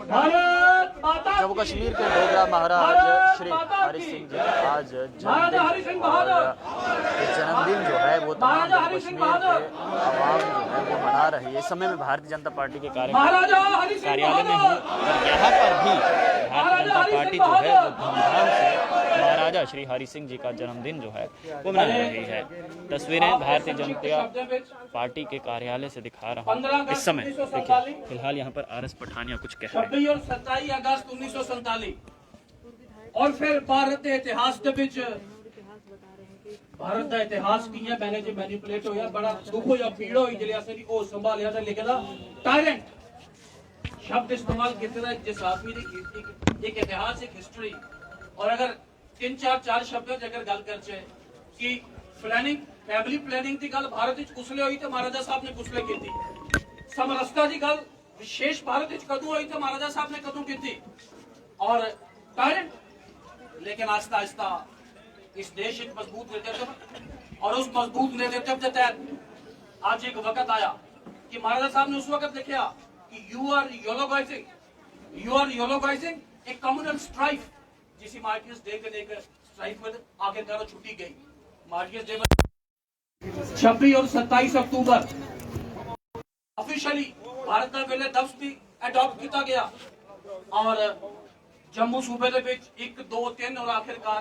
जम्मू कश्मीर के डोगरा महाराज श्री हरि सिंह जी आज जन्मदिन जो है वो तमाम जम्मू कश्मीर के आवाम जो है वो मना रही है। इस समय में भारतीय जनता पार्टी के कार्यालय में हूँ और यहाँ पर भी भारतीय जनता पार्टी जो है वो धूमधाम से महाराजा श्री हरि सिंह जी का जन्मदिन जो है वो मना रही है। तस्वीरें भारतीय जनता पार्टी के कार्यालय से दिखा रहा हूँ। इस समय देखिए फिलहाल यहाँ पर आर एस पठानिया कुछ कह रहे हैं। 26 और 27 अगस्त 1947 और फिर भारत के इतिहास के विच भारत का इतिहास की है मैंने जो मैनिपुलेट होया बड़ा दुख होया पीड़ हुई जिले असें ओ संभालिया ते लिखदा टायरेंट शब्द इस्तेमाल किया जिस आदमी की एक इतिहास एक हिस्ट्री और अगर 3-4 शब्द अगर गल करचे कि प्लानिंग फैमिली प्लानिंग की गल भारत विच कुसले हुई तो महाराजा साहब ने कुसले की समरसता की गल विशेष भारत विच कदों हुई तो महाराजा साहब ने कदों की और टायरेंट लेकिन आस्ता आस्ता इस देश एक मजबूत नेतृत्व और उस मजबूत नेतृत्व के तहत आज एक वक्त आया कि महाराजा साहब ने उस वक्त लिखा कि you are eulogizing a communal strife जिसे मार्टियस डे के लेकर स्ट्राइफ में आखिरकार छुट्टी गई। मार्टियस डे 26 और 27 अक्टूबर ऑफिशियली भारत का वेले दफ्स भी अडॉप्ट किया गया और जम्मू सूबे के विच 1 2 3 और आखिरकार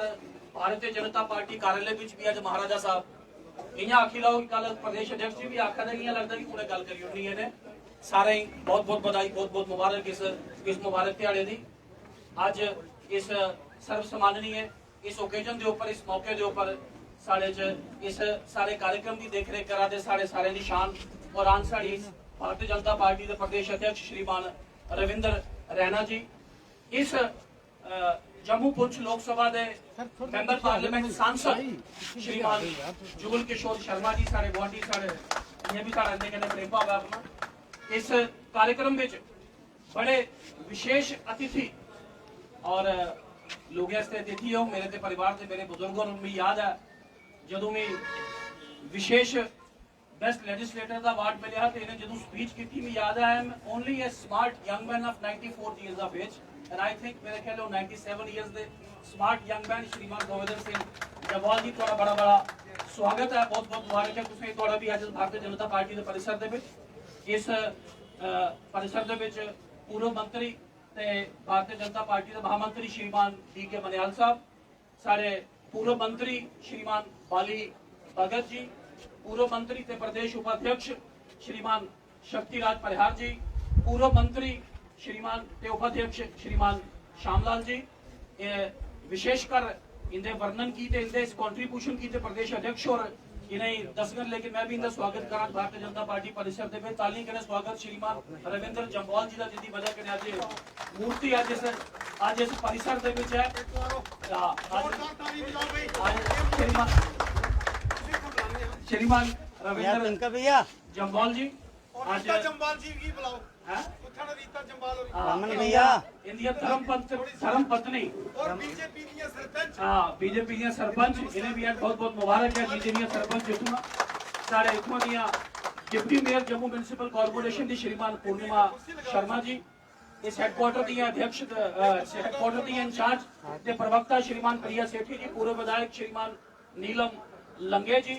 भारतीय जनता पार्टी कार्यालय विच भी आज महाराजा साहब इयां आखी लो कल प्रदेश अध्यक्ष जी भी आखा दे लगता कि उन्हें गल करी होनी है सारे बहुत बहुत बधाई बहुत बहुत मुबारक इस मुबारक दिहाड़े दी। आज इस सर्व सम्माननीय इस ओकेजन के ऊपर इस मौके के ऊपर साढ़े इस सारे कार्यक्रम की देख रेख करा दे सारे निशान और आन साड़ी भारतीय जनता पार्टी के प्रदेश अध्यक्ष श्रीमान रविंद्र रैना जी इस जम्मू पुंछ लोकसभा के मेंबर पार्लियामेंट सांसद श्रीमान जुगल किशोर शर्मा जी सारे गुआढ़ी सारे ये भी सारे कहने प्रेम भाव है अपना इस कार्यक्रम में बड़े विशेष अतिथि और लोग अतिथि हो मेरे ते परिवार से मेरे बुजुर्गों में याद है जो मैं विशेष बेस्ट लेजिस्लेटर का अवार्ड मिला तो इन्हें जो स्पीच की थी मैं याद है only A smart young man of 94 years of age and I think मेरे ख्याल 97 years दे स्मार्ट यंग मैन श्रीमान गोविंदर सिंह जवाल जी थोड़ा बड़ा स्वागत है बहुत बहुत मुबारक है तुसें थोड़ा भी आज भारतीय जनता पार्टी के परिसर दे विच इस परिसर दे विच पूर्व मंत्री ते भारतीय जनता पार्टी के महामंत्री श्रीमान डी के मनियाल साहब सारे पूर्व मंत्री श्रीमान बाली भगत जी पूर्व मंत्री ते प्रदेश उपाध्यक्ष श्रीमान शक्तिराज परिहार जी पूर्व मंत्री श्रीमान ते उपाध्यक्ष श्रीमान श्यामलाल जी विशेषकर इनके वर्णन की इनके कॉन्ट्रीब्यूशन की प्रदेश अध्यक्ष और इन्हें दसगन लेकिन मैं भी इनका स्वागत करा भारतीय जनता पार्टी परिसर के ताली करें स्वागत श्रीमान रविंद्र जम्वाल जी का जिंदी वजह करें आज मूर्ति आज इस परिसर के विच है श्रीमान रविंद्र भैया जम्वाल जी आज जम्वाल जी की बुलाओ धर्म पत्नी और बीजेपी सरपंच इन्हें भी बहुत बहुत मुबारक है बीजेपी सरपंच इथों सारे इथों दियां deputy mayor Jammu municipal corporation की श्रीमान पूर्णिमा शर्मा जी इस हैडक्वार्टर दियां अध्यक्ष हैडक्वार्टर दियां इंचार्ज के प्रवक्ता श्रीमान प्रिया सेठी जी पूर्व विधायक श्रीमान नीलम लंगे जी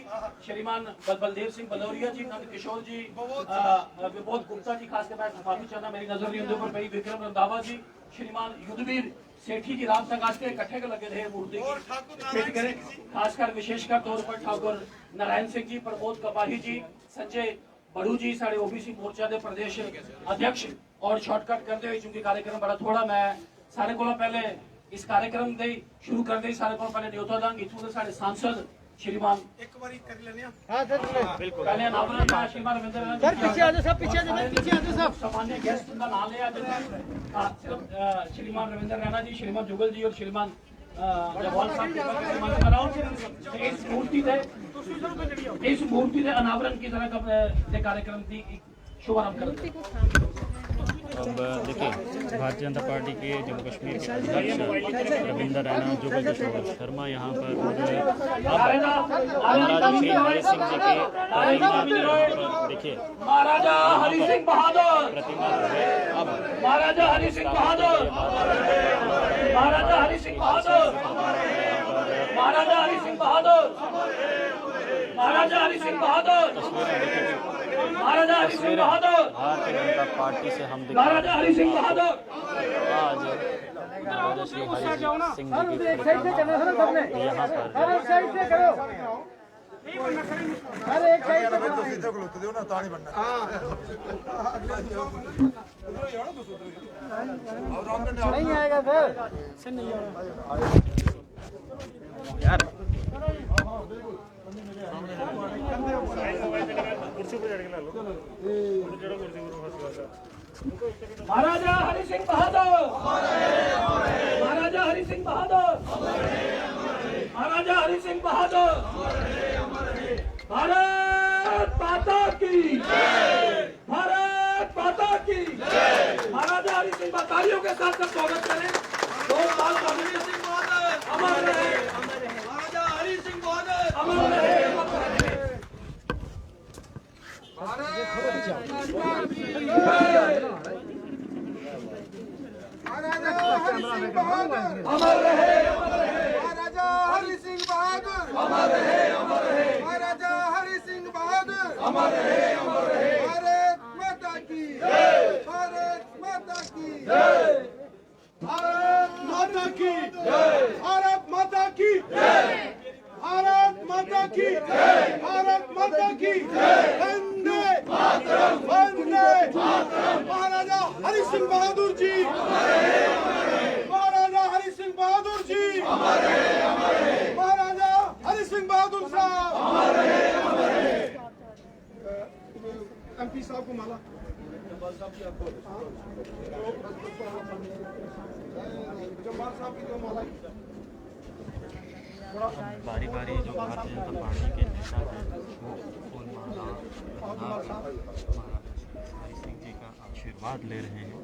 श्रीमान बलदेव सिंह बलौरिया जी नंद किशोर जी विबोध गुप्ता जी खास कर मैं माफी चाहना मेरी नजर नहीं उनके ऊपर भाई विक्रम रंधावा जी श्रीमान युद्धवीर सेठी जी राम संघास के इकट्ठे के लगे थे मूर्ति की खासकर विशेषकर तौर पर ठाकुर नारायण सिंह जी प्रमोद कपाही जी संजय बड़ू जी सारे ओबीसी मोर्चा के प्रदेश अध्यक्ष और शॉर्टकट करते हुए चूंकि कार्यक्रम बड़ा थोड़ा मैं सारे को पहले इस कार्यक्रम के शुरू करते ही सारे को पहले न्योता दांग इथों के सारे सांसद श्रीमान एक बारी कर लेने हां सर बिल्कुल पहले नाम श्रीमान रविंद्र सर पीछे आ जाओ सब पीछे आ जाओ सब सामान्य गेस्ट का नाम लिया श्रीमान रविंद्र रैना जी श्रीमान जुगल जी और श्रीमान जवाल साहब इस मूर्ति के अनावरण की तरह का कार्यक्रम की शुभारंभ करते अब देखिए भारतीय जनता पार्टी के जम्मू कश्मीर के अध्यक्ष रविंद्र रैना जुगल किशोर शर्मा यहाँ पर महाराजा श्री हरि सिंह जी के प्रतिमा देखिए महाराजा हरि सिंह बहादुर प्रतिमा जो है अब महाराजा हरि सिंह बहादुर, महाराजा हरि सिंह बहादुर, महाराजा हरि सिंह बहादुर, महाराजा हरि सिंह बहादुर, महाराजा हरि सिंह बहादुर, भारतीय जनता पार्टी से हम महाराजा हरि सिंह बहादुर। आज महाराजा श्री हरि सिंह जी की यहाँ पर नहीं आएगा सर यार महाराजा हरि सिंह बहादुर, महाराजा हरि सिंह बहादुर, महाराजा हरि सिंह बहादुर, भारत माता की, भारत माता की। महाराजा हरि सिंह तालियों के साथ सब स्वागत करें। 2 साल का हरि सिंह बहादुर अमर रहे, महाराजा हरि सिंह बहादुर अमर रहे, अमर रहे। अमर रहे, महाराजा हरि सिंह बहादुर, अमर रहे, अमर रहे, महाराजा हरि सिंह बहादुर, अमर रहे, अमर रहे। भारत माता की, भारत माता की, भारत माता की, भारत माता की, भारत माता की, भारत माता की, वंदे मातरम, वंदे मातरम। महाराजा हरि सिंह बहादुर जी, महाराजा हरि सिंह बहादुर जी, महाराजा हरि सिंह बहादुर साहब, एमपी साहब को माला, जम्बार साहब की दो माला। बारी बारी जो भारतीय जनता पार्टी के नेता हैं वो फूल माला महाराजा हरि सिंह जी का आशीर्वाद ले रहे हैं।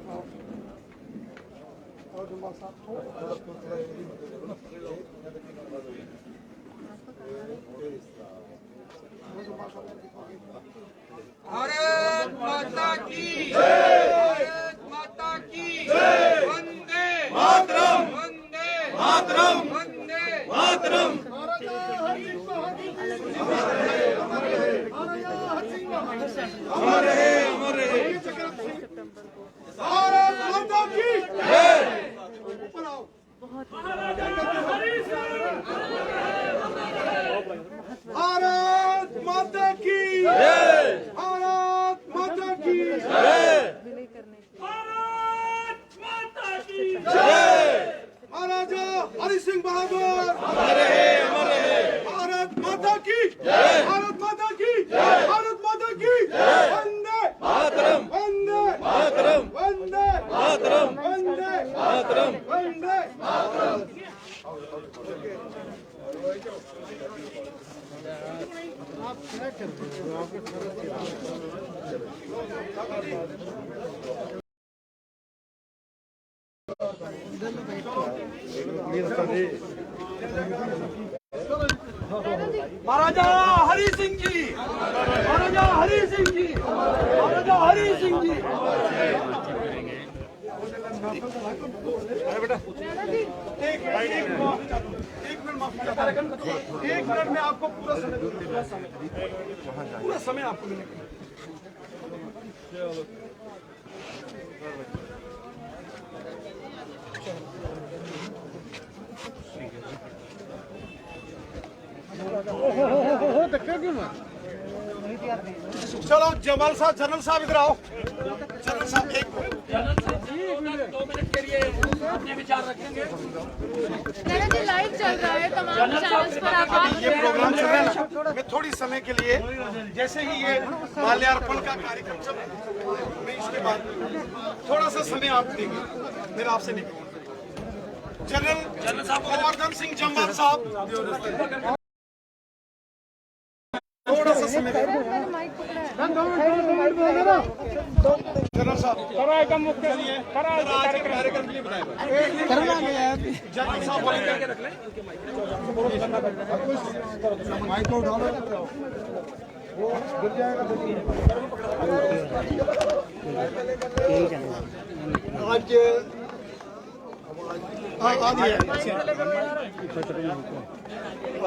भारत माता की, भारत माता की, वंदे मातरम, वंदे मातरम, वंदे मातरम। महाराजा हरि सिंह बहादुर, महाराजा हरि सिंह बहादुर, अमर रहे, अमर रहे। भारत माता की जय। ऊपर आओ। भारत माता की जय, भारत माता की जय, भारत माता की जय। महाराजा हरि सिंह बहादुर, अमर रहे, अमर रहे। भारत माता की जय, भारत माता की जय, भारत माता की जय। वंदे मातरम, वंदे मातरम, वंदे मातरम, वंदे मातरम, वंदे मातरम। महाराजा हरि सिंह जी, महाराजा हरि सिंह जी, महाराजा हरि सिंह जी। एक मिनट में आपको पूरा समय दूंगा, पूरा समय आपको मिलेगा। चलो जमाल साहब, जनरल साहब इधर आओ। जनरल साहब एक जनरल साहब जी 2 मिनट के लिए अपने विचार रखेंगे। जी लाइव चल रहा है तमाम चैनल्स पर आप ये प्रोग्राम चल रहा है ना, मैं थोड़ी समय के लिए जैसे ही ये माल्यार्पण का कार्यक्रम चल रहा है, मैं इसके बाद थोड़ा सा समय आप देंगे, मेरा आपसे नहीं। जनरल साहब गोवर्धन सिंह जम्बार साहब, थोड़ा सा समय माइक पकड़ा है। जनरल साहब कार्यक्रम के लिए कार्यक्रम के लिए बताएं। जनरल साहब करके रख लें, माइक को उठा लो। आज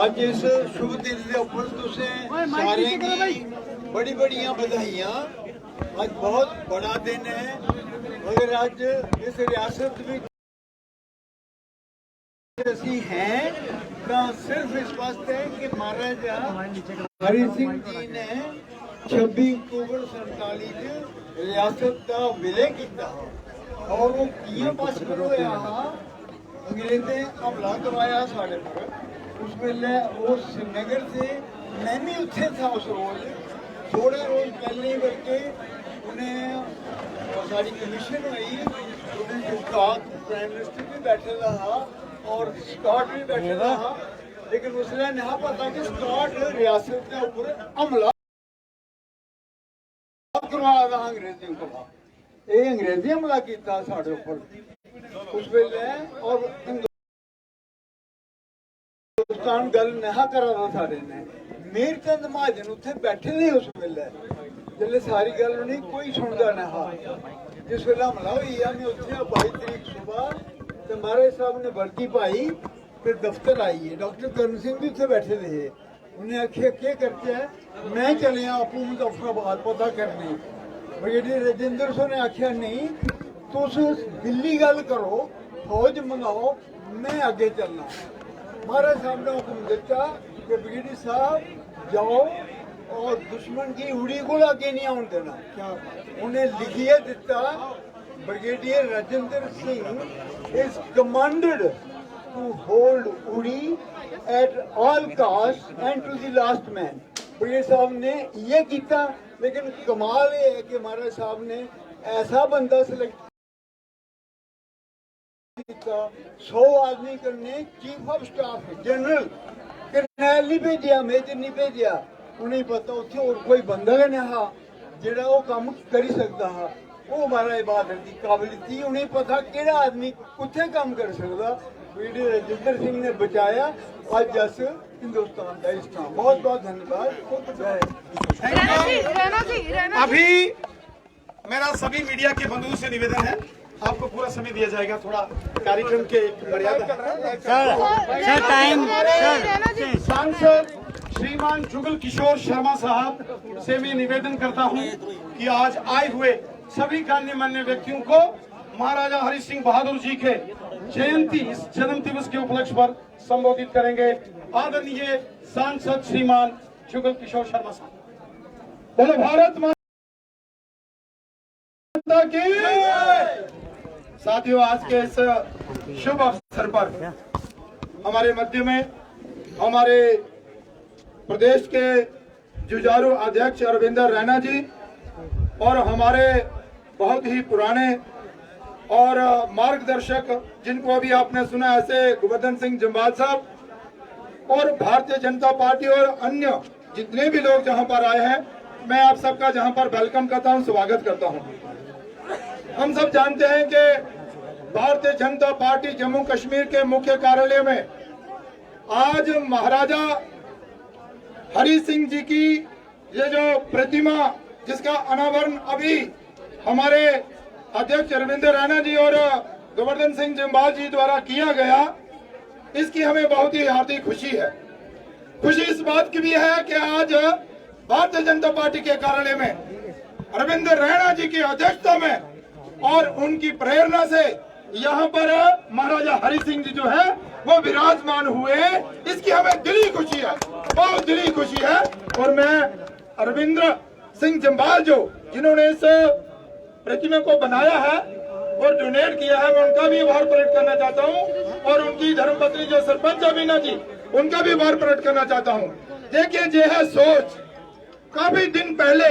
ਅੱਜ ਇਸ ਸ਼ੁਭ ਦਿਨ ਦੇ ਉੱਪਰ ਤੁਸੀਂ ਸਾਰਿਆਂ ਨੂੰ ਬੜੀ ਬੜੀਆਂ ਵਧਾਈਆਂ। ਅੱਜ ਬਹੁਤ ਬੜਾ ਦਿਨ ਹੈ ਮਗਰ ਅੱਜ ਇਸ ਰਿਆਸਤ ਵਿੱਚ ਅਸੀਂ हैं ਤਾਂ ਸਿਰਫ ਇਸ ਵਾਸਤੇ ਕਿ ਮਹਾਰਾਜਾ ਹਰੀ ਸਿੰਘ ਜੀ ਨੇ 26 ਅਕਤੂਬਰ 47 ਚ ਰਿਆਸਤ ਦਾ ਵਿਲय ਕੀਤਾ और वो किए बस होया अंग्रेज ने हमला करवाया साढ़े पर। उस वेले वो श्रीनगर से मैं भी उत्थे था उस रोज, थोड़े रोज पहले ही करके उन्हें सारी कमीशन हुई, उन्हें स्कॉट प्राइम मिनिस्टर भी बैठे था और स्कॉट भी बैठे था, लेकिन उसने नहीं पता कि स्कॉट रियासत के ऊपर हमला करवाया था अंग्रेजों को। ये अंग्रेजी हमला किया साढ़े ऊपर उस वेले और हिंदुस्तान गल नहीं करा था साढ़े ने। मीर चंद महाजन उत्थे बैठे नहीं उस वेले, जिसले सारी गल नहीं कोई सुनता नहीं। जिस वेले हमला हुई मैं उत्थे 22 तरीक सुबह तो महाराज साहब ने वर्दी पाई फिर दफ्तर आई है, डॉक्टर करण सिंह भी उत्थे बैठे थे। उन्हें आखिया क्या करते हैं, मैं चलिया आपू मुजफ्फराबाद पता करने। ब्रिगेडियर राजेंद्र सिंह ने आखिया नहीं तुस दिल्ली गल करो, फौज मंगाओ, मैं आगे चलना। महाराज साहब ने हुक्म दिता कि ब्रिगेडियर साहब जाओ और दुश्मन की उड़ी को आगे नहीं आने देना। उन्हें लिखिए दिता brigadier Rajendra Singh is commanded to hold Uri at all cost and to the last man. Brigadier साहब ने ये किया, लेकिन कमाल ये है कि महाराज साहब ने ऐसा बंदा सिलेक्ट किया 100 आदमी करने chief of staff general Karnail नहीं भेजा, मेजर नहीं भेजा। उन्हें पता उत्थे और कोई बंदा नहीं हा जेड़ा वो काम करी सकता हा। वो महाराज बहादुर की काबिलियत थी, उन्हें पता केड़ा आदमी कुत्थे काम कर सकता। ब्रिगेडियर राजेंद्र सिंह ने बचाया आज अस हिंदुस्तान का इस्लाम। बहुत बहुत धन्यवाद। अभी मेरा सभी मीडिया के बंधुओं से निवेदन है, आपको पूरा समय दिया जाएगा, थोड़ा कार्यक्रम के मर्यादा सांसद श्रीमान जुगल किशोर शर्मा साहब से मैं निवेदन करता हूं कि आज आए हुए सभी गणमान्य व्यक्तियों को महाराजा हरि सिंह बहादुर जी के जयंती इस जन्म दिवस के उपलक्ष्य पर संबोधित करेंगे। आदरणीय सांसद श्रीमान जुगल किशोर शर्मा साहब। बोलो भारत माता की। साथियों, आज के इस शुभ अवसर पर हमारे मध्य में हमारे प्रदेश के जुझारू अध्यक्ष अरविंदर रैना जी और हमारे बहुत ही पुराने और मार्गदर्शक जिनको अभी आपने सुना ऐसे गोवर्धन सिंह जम्वाल साहब और भारतीय जनता पार्टी और अन्य जितने भी लोग जहां पर आए हैं, मैं आप सबका जहां पर वेलकम करता हूं, स्वागत करता हूं। हम सब जानते हैं कि भारतीय जनता पार्टी जम्मू कश्मीर के मुख्य कार्यालय में आज महाराजा हरि सिंह जी की ये जो प्रतिमा जिसका अनावरण अभी हमारे अध्यक्ष अरविंद रैना जी और गोवर्धन सिंह जम्वाल जी द्वारा किया गया, इसकी हमें बहुत ही हार्दिक खुशी है। खुशी इस बात की भी है कि आज भारतीय जनता पार्टी के कार्यालय में अरविंद रैना जी की अध्यक्षता में और उनकी प्रेरणा से यहाँ पर महाराजा हरि सिंह जी जो है वो विराजमान हुए, इसकी हमें दिली खुशी है, बहुत दिली खुशी है। और मैं अरविंद सिंह जम्वाल जो जिन्होंने इस प्रतिमा को बनाया है और डोनेट किया है, मैं उनका भी आभार प्रकट करना चाहता हूं और उनकी धर्मपत्नी जो सरपंच अमीना जी उनका भी आभार प्रकट करना चाहता हूं। देखिए, ये है सोच। काफी दिन पहले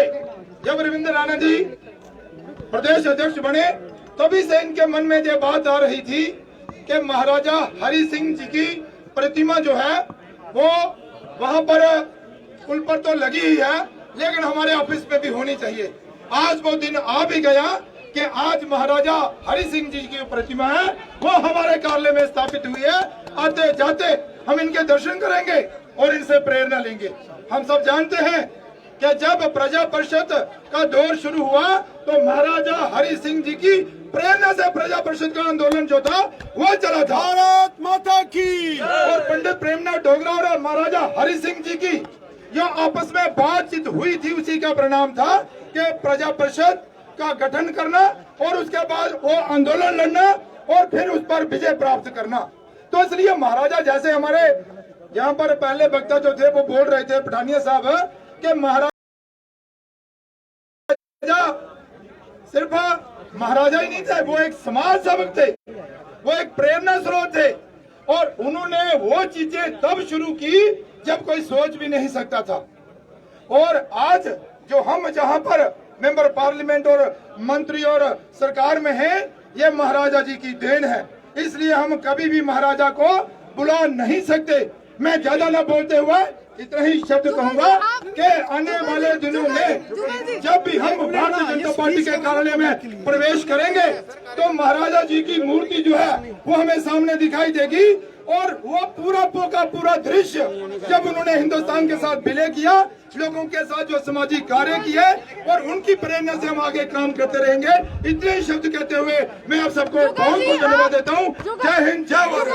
जब रविंद्र राणा जी प्रदेश अध्यक्ष बने तभी से इनके मन में ये बात आ रही थी कि महाराजा हरि सिंह जी की प्रतिमा जो है वो वहां पर पुल पर तो लगी ही है, लेकिन हमारे ऑफिस में भी होनी चाहिए। आज वो दिन आ भी गया कि आज महाराजा हरि सिंह जी की प्रतिमा है वो हमारे कार्यालय में स्थापित हुई है। आते जाते हम इनके दर्शन करेंगे और इनसे प्रेरणा लेंगे। हम सब जानते हैं कि जब प्रजा परिषद का दौर शुरू हुआ तो महाराजा हरि सिंह जी की प्रेरणा से प्रजा परिषद का आंदोलन जो था वो चला था। भारत माता की। और पंडित प्रेमनाथ डोगरा और महाराजा हरि सिंह जी की जो आपस में बातचीत हुई थी, उसी का परिणाम था कि प्रजा परिषद का गठन करना और उसके बाद वो आंदोलन लड़ना और फिर उस पर विजय प्राप्त करना। तो इसलिए महाराजा, जैसे हमारे यहाँ पर पहले वक्ता जो थे वो बोल रहे थे पठानिया साहब, कि महाराजा सिर्फ महाराजा ही नहीं थे, वो एक समाज सेवक थे, वो एक प्रेरणा स्रोत थे। और उन्होंने वो चीजें तब शुरू की जब कोई सोच भी नहीं सकता था। और आज जो हम जहाँ पर मेंबर पार्लियामेंट और मंत्री और सरकार में हैं, ये महाराजा जी की देन है। इसलिए हम कभी भी महाराजा को बुला नहीं सकते। मैं ज्यादा न बोलते हुए इतना ही शब्द कहूंगा कि आने वाले दिनों में जब भी हम भारतीय जनता पार्टी के कार्यालय में प्रवेश करेंगे तो महाराजा जी की मूर्ति जो है वो हमें सामने दिखाई देगी। और वो पूरा पूरा दृश्य जब उन्होंने हिंदुस्तान के साथ विलय किया, लोगों के साथ जो सामाजिक कार्य किए, और उनकी प्रेरणा से हम आगे काम करते रहेंगे। इतने ही शब्द कहते हुए मैं आप सबको बहुत बहुत धन्यवाद देता हूँ। जय हिंद, जय भारत।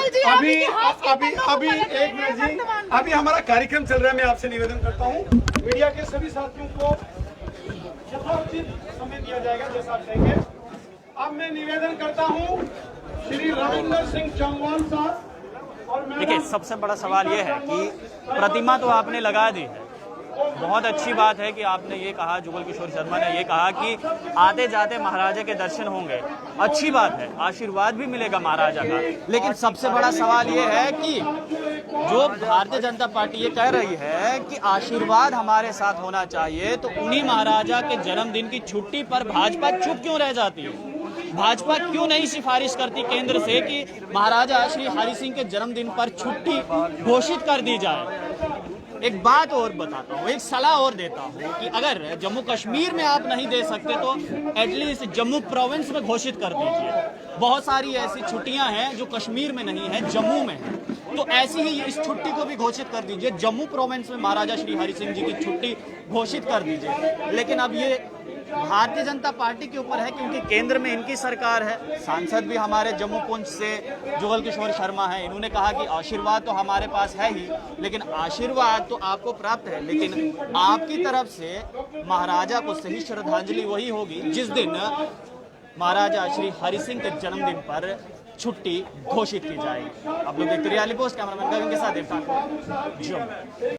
अभी एक मिनट जी, अभी हमारा कार्यक्रम चल रहा है। मैं आपसे निवेदन करता हूँ, मीडिया के सभी साथियों को यथोचित समय दिया जाएगा जैसा आप कहेंगे। अब मैं निवेदन करता हूँ श्री रविंदर सिंह चौहान साहब। देखिए, सबसे बड़ा सवाल ये है कि प्रतिमा तो आपने लगा दी है, बहुत अच्छी बात है कि आपने ये कहा, जुगल किशोर शर्मा ने ये कहा कि आते जाते महाराजा के दर्शन होंगे, अच्छी बात है, आशीर्वाद भी मिलेगा महाराजा का। लेकिन सबसे बड़ा सवाल ये है कि जो भारतीय जनता पार्टी ये कह रही है कि आशीर्वाद हमारे साथ होना चाहिए, तो उन्हीं महाराजा के जन्मदिन की छुट्टी पर भाजपा चुप क्यों रह जाती है? भाजपा क्यों नहीं सिफारिश करती केंद्र से कि महाराजा श्री हरि सिंह के जन्मदिन पर छुट्टी घोषित कर दी जाए? एक बात और बताता हूँ, एक सलाह और देता हूँ कि अगर जम्मू कश्मीर में आप नहीं दे सकते तो एटलीस्ट जम्मू प्रोविंस में घोषित कर दीजिए। बहुत सारी ऐसी छुट्टियां हैं जो कश्मीर में नहीं है, जम्मू में है, तो ऐसी ही इस छुट्टी को भी घोषित कर दीजिए। जम्मू प्रोविंस में महाराजा श्री हरि सिंह जी की छुट्टी घोषित कर दीजिए। लेकिन अब ये भारतीय जनता पार्टी के ऊपर है, क्योंकि केंद्र में इनकी सरकार है। सांसद भी हमारे जम्मू पुंछ से जुगल किशोर शर्मा है, इन्होंने कहा कि आशीर्वाद तो हमारे पास है ही, लेकिन आशीर्वाद तो आपको प्राप्त है, लेकिन आपकी तरफ से महाराजा को सही श्रद्धांजलि वही होगी जिस दिन महाराजा श्री हरि सिंह के जन्मदिन पर छुट्टी घोषित की जाएगी। आप लोग देखते रहिए रियाली पोस्ट, कैमरामैन गगन के साथ इरफान।